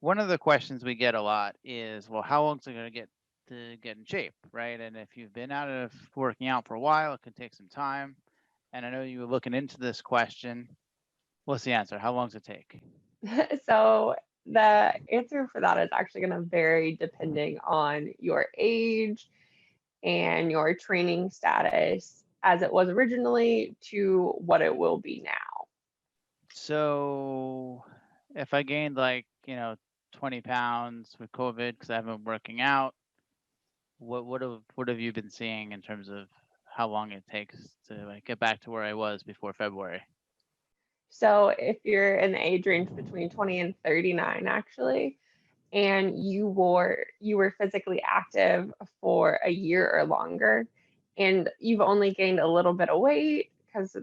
One of the questions we get a lot is, well, how long is it going to get in shape, right? And if you've been out of working out for a while, it can take some time. And I know you were looking into this question. What's the answer? How long does it take? So the answer for that is actually going to vary depending on your age and your training status as it was originally to what it will be now. So if I gained like, 20 pounds with COVID because I haven't been working out, what have you been seeing in terms of how long it takes to like get back to where I was before February? So if you're in the age range between 20 and 39 actually, and you were physically active for a year or longer, and you've only gained a little bit of weight because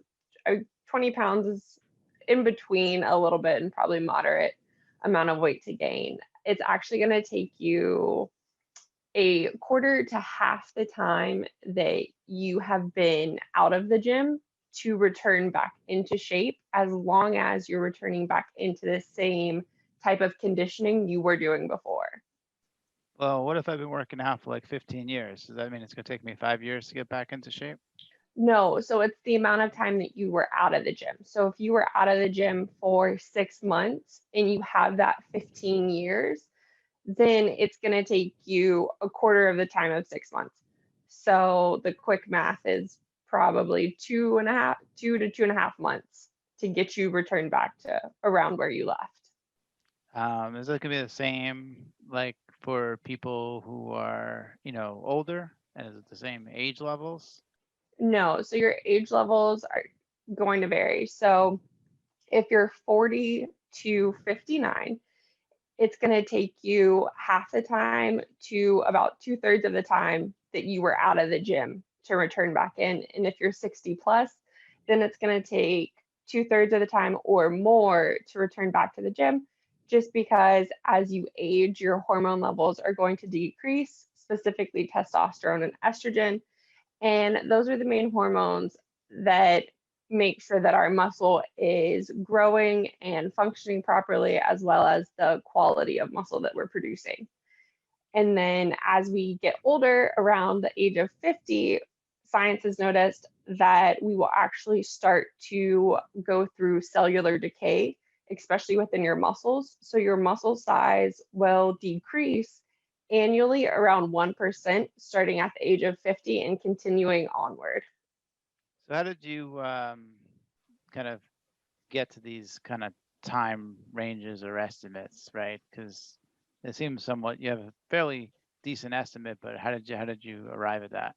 20 pounds is in between a little bit and probably moderate amount of weight to gain. It's actually going to take you a quarter to half the time that you have been out of the gym to return back into shape, as long as you're returning back into the same type of conditioning you were doing before. Well, what if I've been working out for like 15 years? Does that mean it's going to take me 5 years to get back into shape? No, so it's the amount of time that you were out of the gym. So if you were out of the gym for 6 months and you have that 15 years, then it's going to take you a quarter of the time of 6 months. So the quick math is probably 2 to 2.5 months to get you returned back to around where you left. Is it going to be the same like for people who are, older? And is it the same age levels? No, so your age levels are going to vary. So if you're 40 to 59, it's going to take you half the time to about two-thirds of the time that you were out of the gym to return back in. And if you're 60 plus, then it's going to take two-thirds of the time or more to return back to the gym, just because as you age, your hormone levels are going to decrease, specifically testosterone and estrogen. And those are the main hormones that make sure that our muscle is growing and functioning properly, as well as the quality of muscle that we're producing. And then as we get older, around the age of 50, science has noticed that we will actually start to go through cellular decay, especially within your muscles. So your muscle size will decrease annually around 1%, starting at the age of 50 and continuing onward. So how did you kind of get to these kind of time ranges or estimates, right? Because it seems somewhat you have a fairly decent estimate, but how did you arrive at that?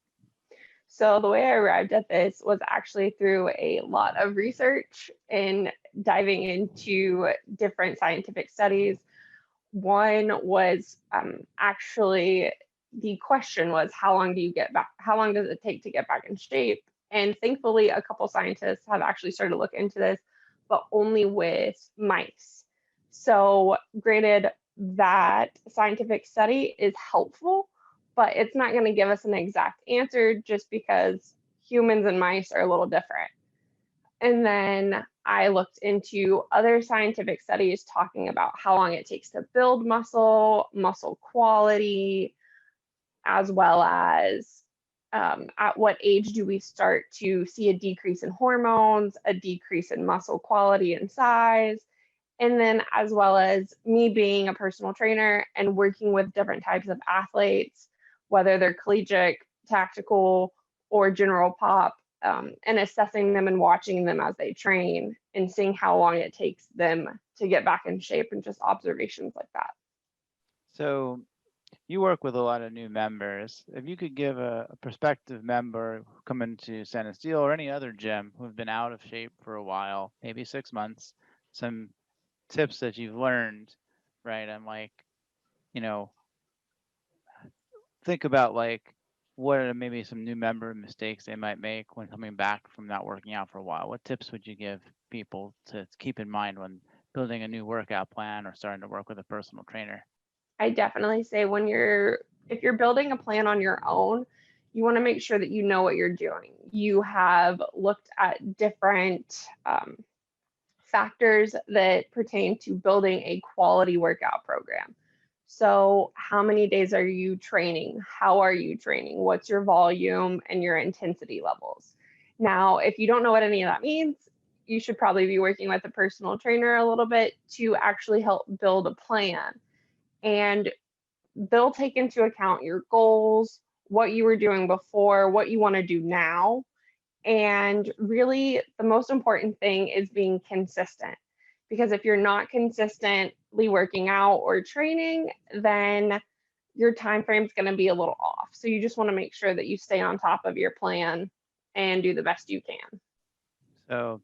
So the way I arrived at this was actually through a lot of research and diving into different scientific studies. One was actually the question was how long do you get back? How long does it take to get back in shape? And thankfully, a couple scientists have actually started to look into this, but only with mice. So, granted, that scientific study is helpful, but it's not going to give us an exact answer just because humans and mice are a little different. And then I looked into other scientific studies talking about how long it takes to build muscle, muscle quality, as well as at what age do we start to see a decrease in hormones, a decrease in muscle quality and size. And then, as well as me being a personal trainer and working with different types of athletes, whether they're collegiate, tactical, or general pop, and assessing them and watching them as they train and seeing how long it takes them to get back in shape and just observations like that. So you work with a lot of new members. If you could give a prospective member coming to San Steel or any other gym who've been out of shape for a while, maybe 6 months, some tips that you've learned, right? And like, you know, think about like what are maybe some new member mistakes they might make when coming back from not working out for a while. What tips would you give people to keep in mind when building a new workout plan or starting to work with a personal trainer? I definitely say if you're building a plan on your own, you want to make sure that you know what you're doing. You have looked at different factors that pertain to building a quality workout program. So, how many days are you training? How are you training? What's your volume and your intensity levels? Now, if you don't know what any of that means, you should probably be working with a personal trainer a little bit to actually help build a plan. And they'll take into account your goals, what you were doing before, what you want to do now, and really, the most important thing is being consistent. Because if you're not consistently working out or training, then your time frame is going to be a little off. So you just want to make sure that you stay on top of your plan and do the best you can. So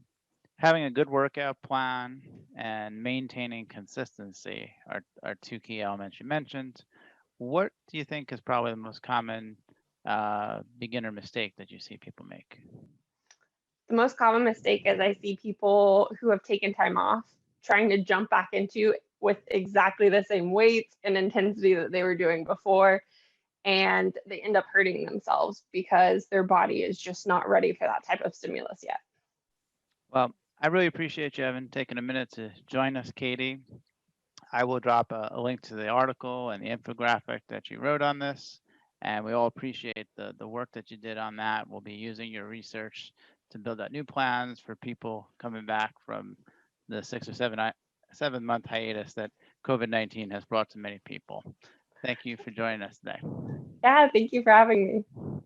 having a good workout plan and maintaining consistency are two key elements you mentioned. What do you think is probably the most common beginner mistake that you see people make? The most common mistake is I see people who have taken time off trying to jump back into with exactly the same weight and intensity that they were doing before, and they end up hurting themselves because their body is just not ready for that type of stimulus yet. Well, I really appreciate you having taken a minute to join us, Katie. I will drop a link to the article and the infographic that you wrote on this, and we all appreciate the work that you did on that. We'll be using your research to build out new plans for people coming back from the 6 or 7 month hiatus that COVID-19 has brought to many people. Thank you for joining us today. Yeah, thank you for having me.